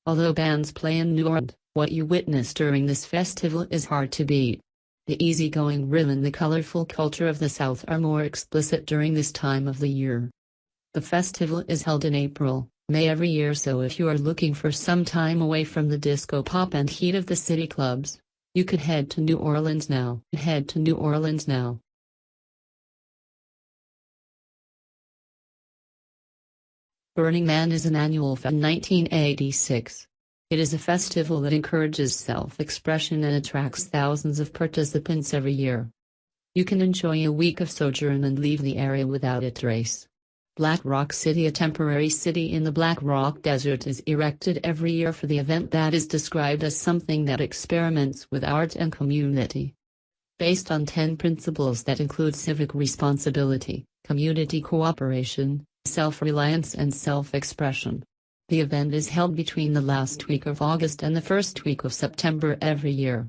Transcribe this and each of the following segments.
Although bands play in New Orleans, what you witness during this festival is hard to beat. The easygoing rhythm and the colorful culture of the South are more explicit during this time of the year. The festival is held in April, May every year, so if you are looking for some time away from the disco pop and heat of the city clubs, you could head to New Orleans now. Burning Man is an annual festival in 1986. It is a festival that encourages self-expression and attracts thousands of participants every year. You can enjoy a week of sojourn and leave the area without a trace. Black Rock City, a temporary city in the Black Rock Desert, is erected every year for the event that is described as something that experiments with art and community. Based on 10 principles that include civic responsibility, community cooperation, self-reliance and self-expression. The event is held between the last week of August and the first week of September every year.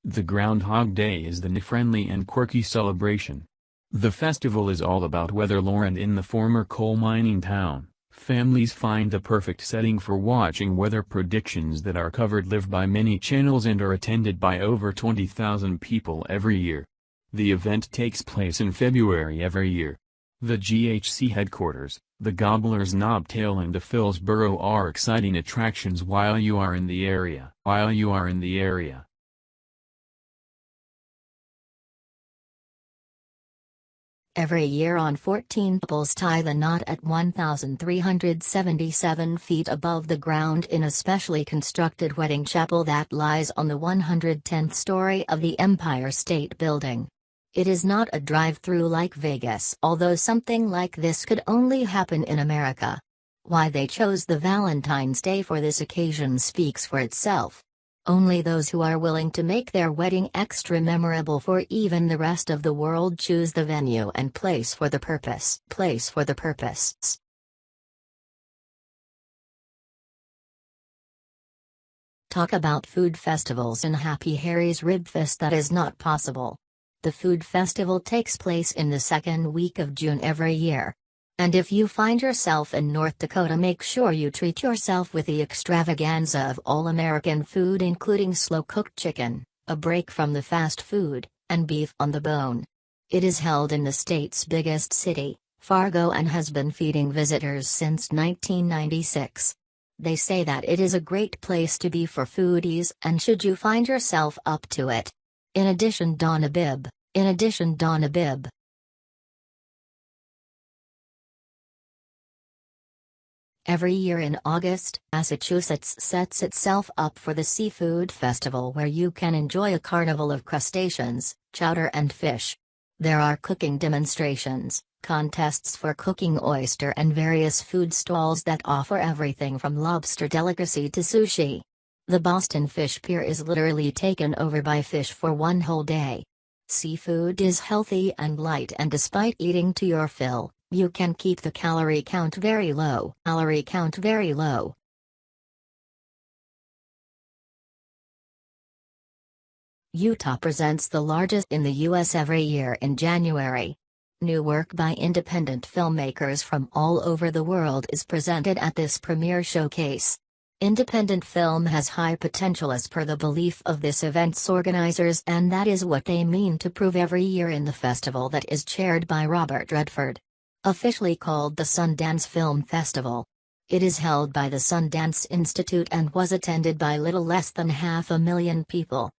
The Groundhog Day is the friendly and quirky celebration. The festival is all about weather-lore, in the former coal mining town, families find the perfect setting for watching weather predictions that are covered live by many channels and are attended by over 20,000 people every year. The event takes place in February every year. The GHC headquarters, the Gobbler's Knobtail and the Philsboro are exciting attractions while you are in the area. Every year on 14, couples tie the knot at 1,377 feet above the ground in a specially constructed wedding chapel that lies on the 110th story of the Empire State Building. It is not a drive-through like Vegas, although something like this could only happen in America. Why they chose the Valentine's Day for this occasion speaks for itself. Only those who are willing to make their wedding extra memorable for even the rest of the world choose the venue and place for the purpose. Talk about food festivals in Happy Harry's Ribfest. That is not possible. The food festival takes place in the second week of June every year. And if you find yourself in North Dakota, make sure you treat yourself with the extravaganza of all-American food, including slow-cooked chicken, a break from the fast food, and beef on the bone. It is held in the state's biggest city, Fargo, and has been feeding visitors since 1996. They say that it is a great place to be for foodies, and should you find yourself up to it. In addition, Donna Bibb. Every year in August, Massachusetts sets itself up for the Seafood Festival, where you can enjoy a carnival of crustaceans, chowder and fish. There are cooking demonstrations, contests for cooking oyster and various food stalls that offer everything from lobster delicacy to sushi. The Boston Fish Pier is literally taken over by fish for one whole day. Seafood is healthy and light, and despite eating to your fill, you can keep the calorie count very low. Utah presents the largest in the U.S. every year in January. New work by independent filmmakers from all over the world is presented at this premiere showcase. Independent film has high potential as per the belief of this event's organizers, and that is what they mean to prove every year in the festival that is chaired by Robert Redford. Officially called the Sundance Film Festival. It is held by the Sundance Institute and was attended by little less than 500,000 people.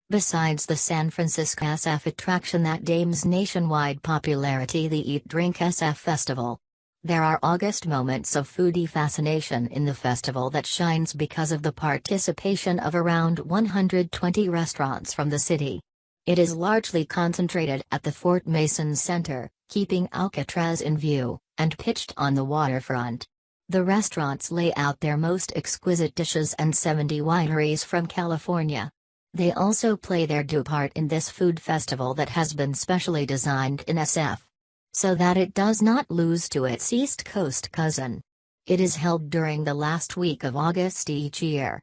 Besides the San Francisco SF attraction that gains nationwide popularity, the Eat Drink SF Festival. There are August moments of foodie fascination in the festival that shines because of the participation of around 120 restaurants from the city. It is largely concentrated at the Fort Mason Center, keeping Alcatraz in view, and pitched on the waterfront. The restaurants lay out their most exquisite dishes, and 70 wineries from California. They also play their due part in this food festival that has been specially designed in SF, so that it does not lose to its East Coast cousin. It is held during the last week of August each year.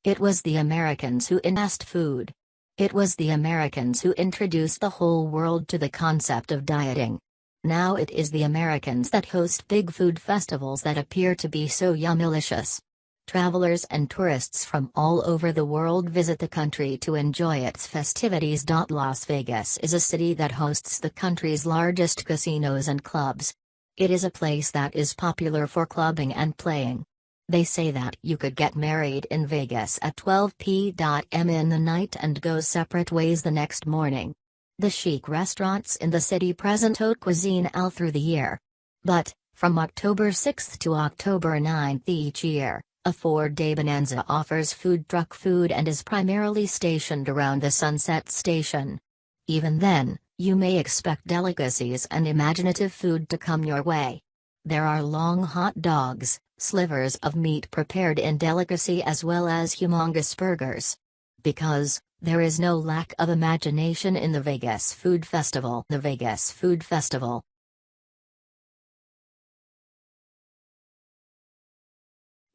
It was the Americans who invented food. It was the Americans who introduced the whole world to the concept of dieting. Now it is the Americans that host big food festivals that appear to be so yummylicious. Travelers and tourists from all over the world visit the country to enjoy its festivities. Las Vegas is a city that hosts the country's largest casinos and clubs. It is a place that is popular for clubbing and playing. They say that you could get married in Vegas at 12 p.m. in the night and go separate ways the next morning. The chic restaurants in the city present haute cuisine all through the year. But, from October 6 to October 9 each year, a 4-day bonanza offers food truck food and is primarily stationed around the Sunset Station. Even then, you may expect delicacies and imaginative food to come your way. There are long hot dogs, slivers of meat prepared in delicacy as well as humongous burgers. Because, there is no lack of imagination in the Vegas Food Festival. The Vegas Food Festival.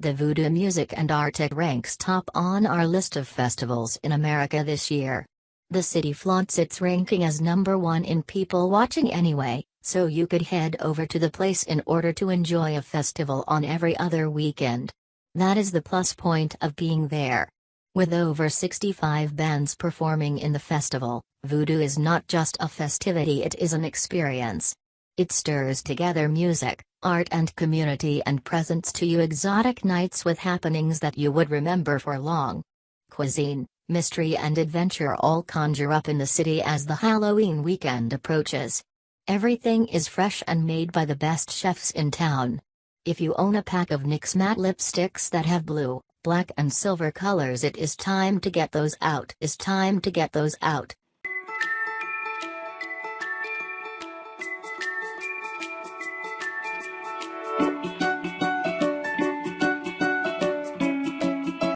The Voodoo Music and Art ranks top on our list of festivals in America this year. The city flaunts its ranking as #1 in people watching anyway, so you could head over to the place in order to enjoy a festival on every other weekend. That is the plus point of being there. With over 65 bands performing in the festival, Voodoo is not just a festivity, it is an experience. It stirs together music, art and community and presents to you exotic nights with happenings that you would remember for long. Cuisine, mystery and adventure all conjure up in the city as the Halloween weekend approaches. Everything is fresh and made by the best chefs in town. If you own a pack of NYX matte lipsticks that have blue, black and silver colors, it is time to get those out.